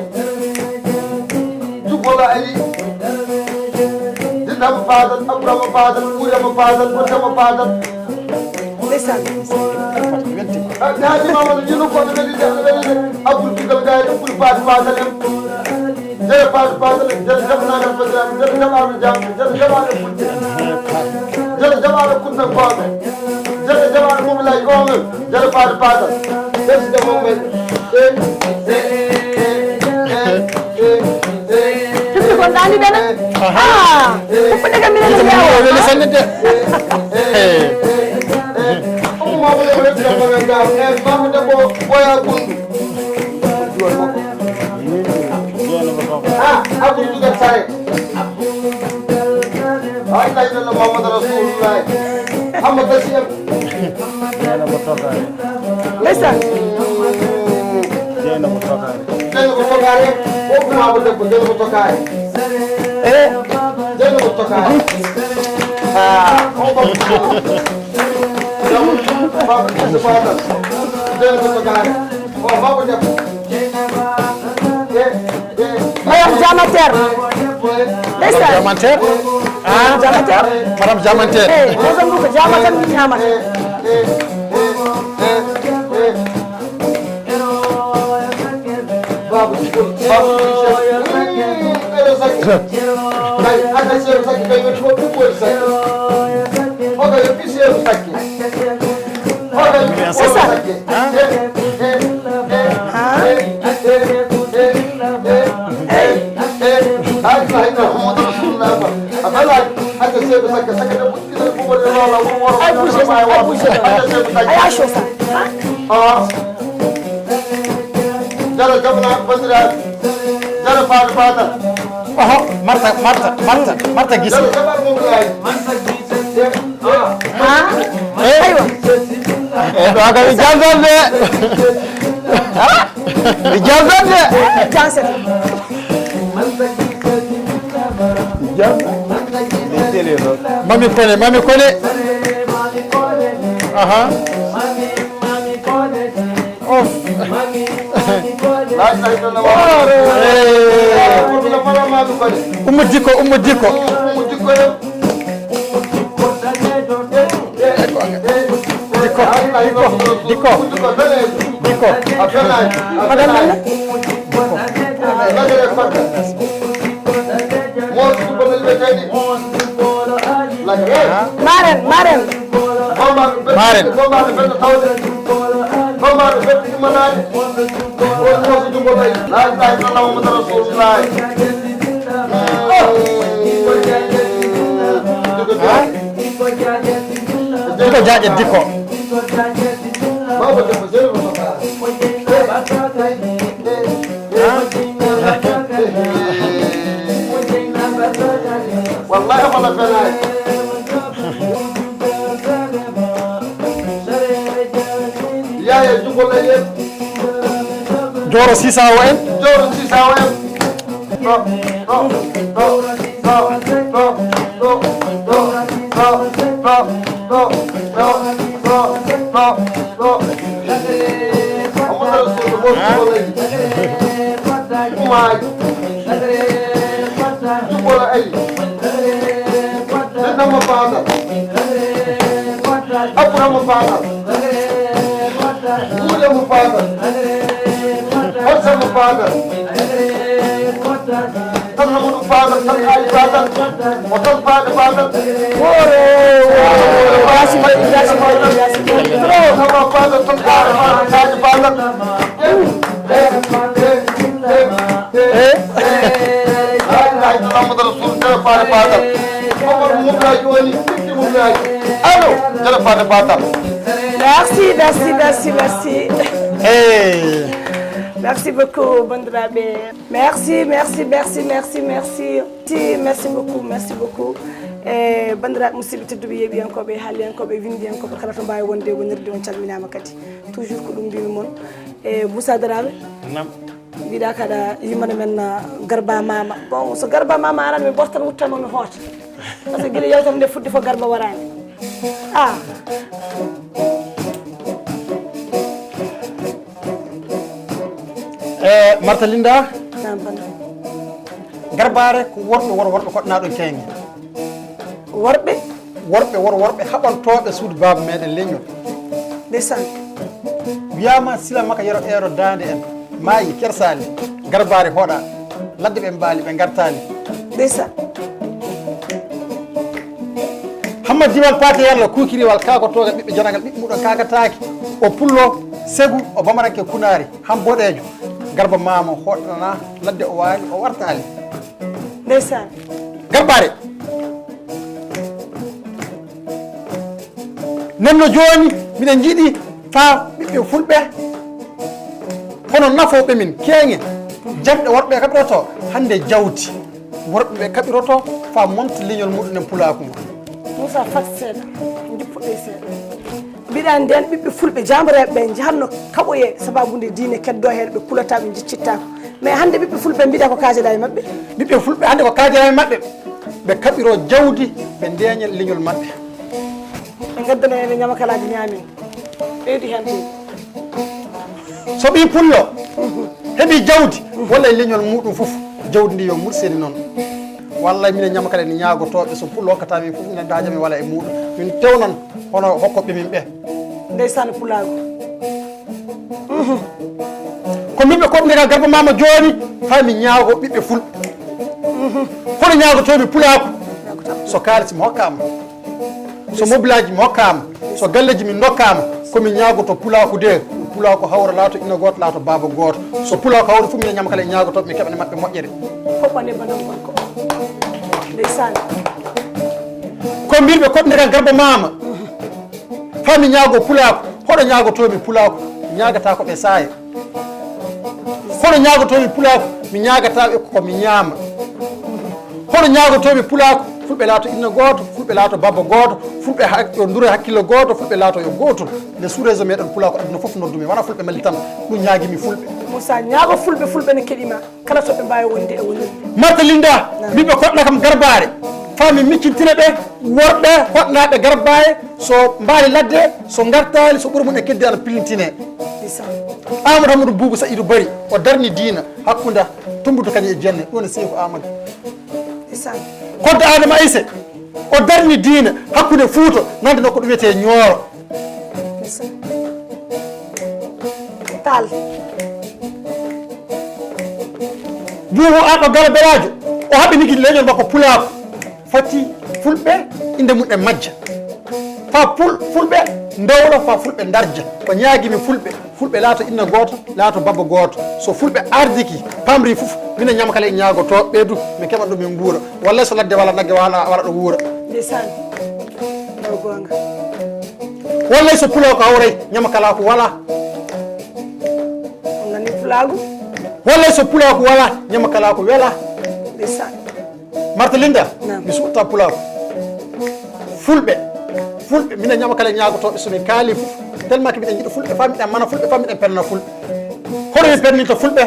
jubola ali dinɗama fadal abdourama fadal ɓuurama fadal ɓottama fadal ndeysaan naaji mamadou jino koɗo welide aɗa welide abdoul digal gayde ɓuuri faade fadal en jere faade fadal en jere jaɓanaɗe badiraɓe jere jaɓaɗo jamɓe jere jaɓaɗo fuɗɗe jere jaɓaɗo kuntan koɓe jere jaɓaɗo mobilaji omen jere faade fadal ɓesde momen fifti kon ɗani ɓene fuffude kam minen weli sanne de mamadou welide momen gam e mama debbo ɓoya gundu joni makko abdou dugat sare ay taydalla mamadou rasulullahi amma gasiyam ndeysaan jeyna ko tokare o ko mama debbo jeyna ko tokare jeyna ko tokare o baba jeyna ko tokare o baba debbo mayam jamatere ndeysaan Diamantaire jamatere madame Diamantaire mosam ɗum ko jamatan mi ñamata Babu Babu ada seru sakit kayu itu pukul sakit. Oke, lebih seru sakit. Oke, seru sakit. Jara jamna bandira jara faadu faata oho Marta gis jara jabar mum lay aywa ɗo aga mi jaldan de mi jaldan de jansen mami kone aha of la ilaha illallah la mala ma du bari ummu dikko mu dikko yo dikko afela madame nana la gere fakka mo du ko le tayni la gere maren bomba be tawde bomba be manade ko du ko bay la ilaha illallah muhammad rasulullah dikko jaaje dikko baba de zero wallahi wala fenay yaya jugol e Joro Sisawo en joro Sisawo en mumlaji woni ɓiɗɗi mumlaji allo jara fade batal merci merci merci merci merci beaucoup bandiraɓe merci merci merci merci merci merci beaucoup merci beaucoup e bandiraɓe musidɓe tedduɓe yeeɓiyankoɓe haalliyankoɓe windiyankoɓe kala to mbawi wonde wonirde on calminama kadi toujours ko ɗum mbimi moon e Moussa Daraɓe mbiɗa kaɗa yimana men Garba Mama bon so Garba Mama arani mi ɓortan wuttanma mi hoota par ce que guila yewtere nde fuɗɗi fo Garba warani Marta Linda nam banda Garbare ko worɓe worɓe koɗɗanaɗo keŋe worɓe worɓe haɓantoɓe suudu baba meɗen leñol ndeysaan wiyama sila makka yero eero dande en maayi kersali Garbare hoɗa ladde ɓe mbaali ɓe gartali ndeysaan Hammad Diwal Paate Yalla kukiriwal kakotoga ɓiɓɓe janagal ɓiɓɓe muɗon kakataki o pullo segu o bamaranke kunari han boɗejo Garba Mama hoɗana ladde o waali o wartali ndeysaan Garbare nenno joni miɗen jiiɗi fa ɓiɓɓe fulɓe hono nafoɓe min keŋe jamɗe worɓe kaɓiroto hande jawti worɓeɓe kaɓiroto fa monta leñol muɗum en pulaku ngo Moussa fat seeɗa jippuɗe seeɗa mbiɗa nden ɓiɓɓe fulɓe jambareɓe ɓe jahanno kaɓoye sababude diine keddo hen ɓe kulataɓe jiccittako mais hande ɓiɓɓe fulɓe mbiɗa ko kajeɗa e mabɓe ɓiɓɓe fulɓe hande ko kajeɗa e mabɓe ɓe kaɓiro jawdi ɓe ndeña leñol mabɓe ɓe gaddana ene ñamakalaji ñamin ɓeydi hen so ɓi pullo heeɓi jawdi walla e leñol muɗum foof jawdi ndi yo murseni noon wallay minen ñamakala ene ñagotoɓe so pullo hokkatamin foof minen dajami walla e muɗum min tewnan hono hokkoɓe min ɓe ndeysaan pulago ko min ɓe koɗnira Garba Mama joni fami ñaago ɓiɓɓe fulɓe hono ñagotomi pulaku so kaalisi mi hokkama so mobilaji mi hokkama so galleji min dokkama komi ñaagoto pulaku de pulaku hawra laato ina goto laato baba goto so pulaku hawra fof minen ñamakala e ñagotoɓe mi keɓane mabɓe moƴƴere foɓɓane banon gonko ndeysaan ko mbirɓe koɗnira Garba Mama fami ñaago pulaku hoɗo ñagotomi pulaku ñagata ko ɓe saaya hono ñagotomi pulaku mi ñagataɓe komi ñaama hono ñagotomi pulaku fulɓe laato inna goto fulɓe laato baba goto fulɓe yo duro hakkille goto fulɓe laato yo gotol nde sous réseau meɗen pulaku aduna foof noddumi wona fulɓe malli tan ɗum ñaguimi fulɓe Moussa ñaago fulɓe ne keɗima kala toɓe mbawi wonde e wonirde Marta Linda mbiɓe koɗɗa kam Garbare fami miccintina ɓe worɓe hoɗnaɓe Garbare so mbaali ladde so gartali so ɓuuri mum e keddi ana pillintine Amadou Hamadou Boubou Saïdou Bari o darni diina hakkude Tumbutu kañum e Jenne ɗon e Seykou Amadou Koddo Adama Aissé o darni diina hakkude Fouta nande nokko ɗum wiyete Nioro Tall Boubou Arɗo Gala Belajo o haɓi nigi leñol makko pulaku fati fulɓe inde mum e majja fa fulɓe ndewlo fa fulɓe darja ko ñaguimi fulɓe laato inna goto laato baba goto so fulɓe ardiki pamri foof minen ñamakala e ñagoto ɓeydu mi keɓat ɗum min guura wallay so ladde walla nagge wala ɗo wuura ndeysaan ɗo gonga wallay so pulo ko hawray ñamakala ko wala nani pulagu wallay so pulo ko wala ñamakala ko wela ndeysaan Marta Linda mi suɓta pulaku fulɓe minen ñamakala ñagotoɓe somin kaali foof tellement que mbiɗen jiiɗa fulɓe famiɗen mana fulɓe famiɗen penna fulɓe hono min pernita fulɓe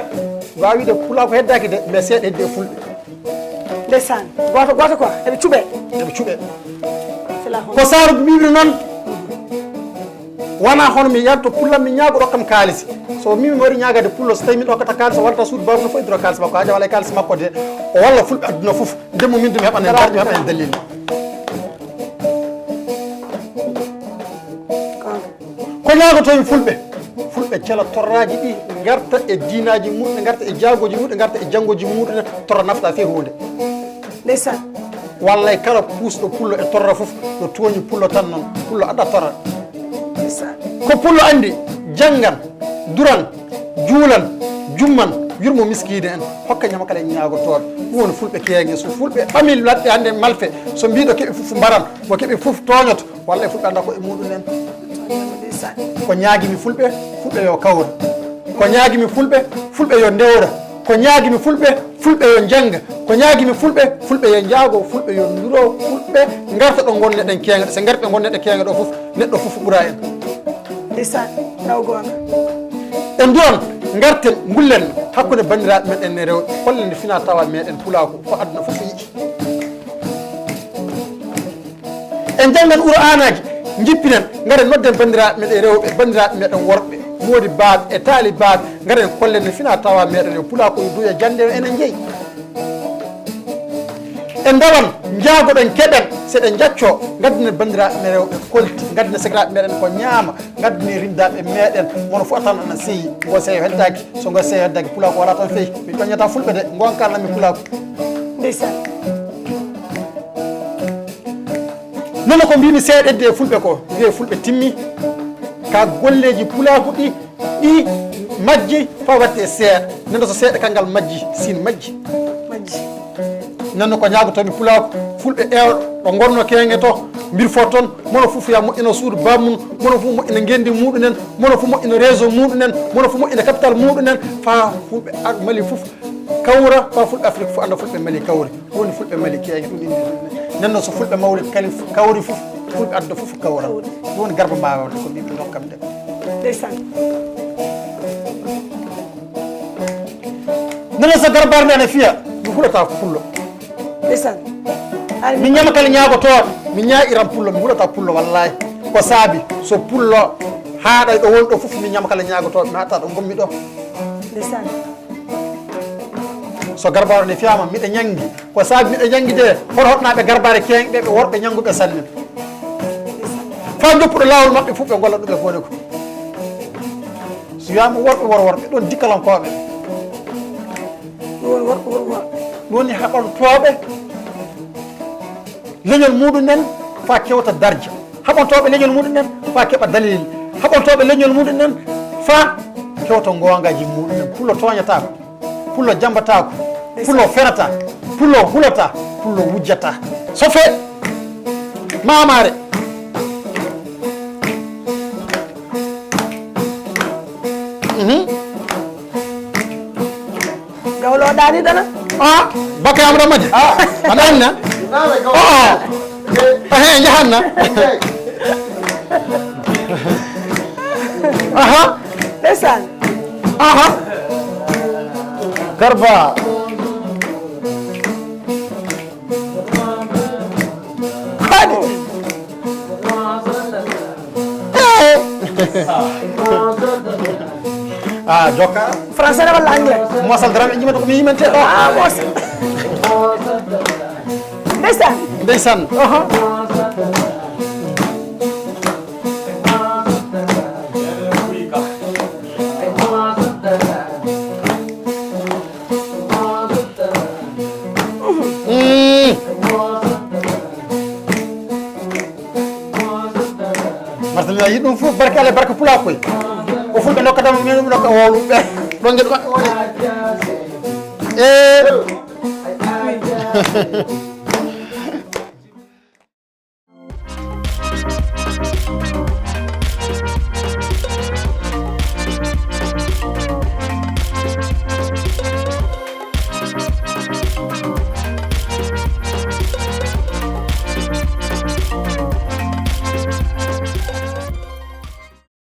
wawide pulaku heddaki de mais seeɗa heddi e fulɓe ndeysaan goto quoi eɓe cuuɓe ko saaru mimri noon wona hono mi yalto pullam mi ñaago ɗokkam kaalisi so mimi mi waɗi ñagade pullo so tawi min ɗokkata kaalis o waɗata suudu babuno fof iddoro kaalis makko haja wala e kaalis makko de o walla fulɓe adduna foof ndemmo min dumi heɓane darƴi heɓane dalil ko ñagotomi fulɓe cela torraji ɗi garta e dinaji muɗum ɗe garta e jagoji muɗum ɗe garta e janggoji muɗum torra nafta fe hunde ndeysan wallay kala puusɗo pullo e torra foof no tooñi pullo tan noon pullo aɗa torra ko pullo andi janggan duran juulan jumman yurmo miskide en hokka ñama kala ñaagotoɗo ɗum woni fulɓe keegue so fulɓe ɓamil ladɗe hannde malfe so mbiɗo keɓe fof mbaran mo keɓe fof toñoto walla e fulɓe anda ko e muɗum en ko ñaaguimi fulɓe fulɓe yo kawra ko ñaaguimi fulɓe fulɓe yo ndewra ko ñaaguimi fulɓe fulɓe yo jangga ko ñaaguimi fulɓe fulɓe yo jaago fulɓe yo nduro fulɓe garta ɗo gonneɗen keegue ɗo so garti ɗo gonneɗe keegue ɗo fof neɗɗo fof ɓuura en ndeysaan raw gonga en duwan garten gullen hakkude bandiraɓe meɗen e rewɓe hollende fina tawa meɗen pulako ko aduna fof yiɗi en jangan qur'anaji jippinen garen nodden bandiraɓe meɗen rewɓe bandiraɓe meɗen worɓe moodi baaɓe e taali baaɓe garen kollende fina tawa meɗen e pulako e duya jande enen jeeyi en dawan jaagoɗen keɓen seɗen jacco gaddine bandiraɓe me rewɓe kolti gaddine segiraɓe meɗen ko ñaama gaddine rindaɓe meɗen mono fof tan ana seeyi ngo seeyo heddaki so ngo seeyo heddaki pulako wala tan feeyi mi ƴoñata fulɓe de gonkalnami pulako ndeysaan nono ko mbimi seeɗedde e fulɓe ko wiye fulɓe timmi ka golleji pulako ɗi majji fa watte e seeɗa nendo so seeɗa kangal majji sin majji nanno ko ñaagotomi pulako fulɓe ewɗo ɗo gonno keegue to mbir fo toon mono fof ya moƴƴino suudu bammum mono fof moƴƴino gendi muɗumen mono fof moƴƴino réseau muɗumen mono fof moƴƴino capital muɗumen fa fulɓe mali fof kawra fa fulɓe afrique fof anda fulɓe mali kawri woni fulɓe mali keegue ɗum indi nanno so fulɓe mawri kawri fof fulɓe adda fof kawra ɗum woni garba mbawde ko mbimi dokkam de ndeysaan nono so garbare nde ne fiya mi hulata pullo ndeysaan mi ñama kala ñaagotoɗo mi ñaaƴiran pullo mi hulata pullo wallahi ko saabi so pullo haaɗay ɗo woni ɗo fof mi ñama kala ñaagotoɗo mi hatta ɗo gommi ɗo ndeysaan so garbare nde fiyama miɗa ñangui ko saabi miɗa ñangui de hoto hotnaɓe garbare keegue ɓe worɓe ñanguɓe sanne fa joppuɗo lawol mabɓe fof ɓe golla ɗuɓe gone ko so wiyama worɓe worɓe ɗon dikkalankoɓe ɗum woni worɓe worɓe ɗum woni haɓantoɓe leñol muɗumen fa kewta darja haɓantoɓe leñol muɗumen fa keɓa dalil haɓantoɓe leñol muɗumen fa kewta gongaji muɗumen pullo toñatako pullo jambatako pullo ferata pullo hulata pullo wujjata so fe mamare gawlo ɗani ɗana bakka amra madi aɗa anna he jahanna aha ndeysaan aha garba haɗi jokka français walla anglais mosal dara ɓe jimata komi yimente ɗo mos ndeysaan ndeysan martalina yiɗi ɗum fof barke Allah barka pula koye o fulɓe dokkatama min ɗum dokka wowluɓe ɗon gueɗe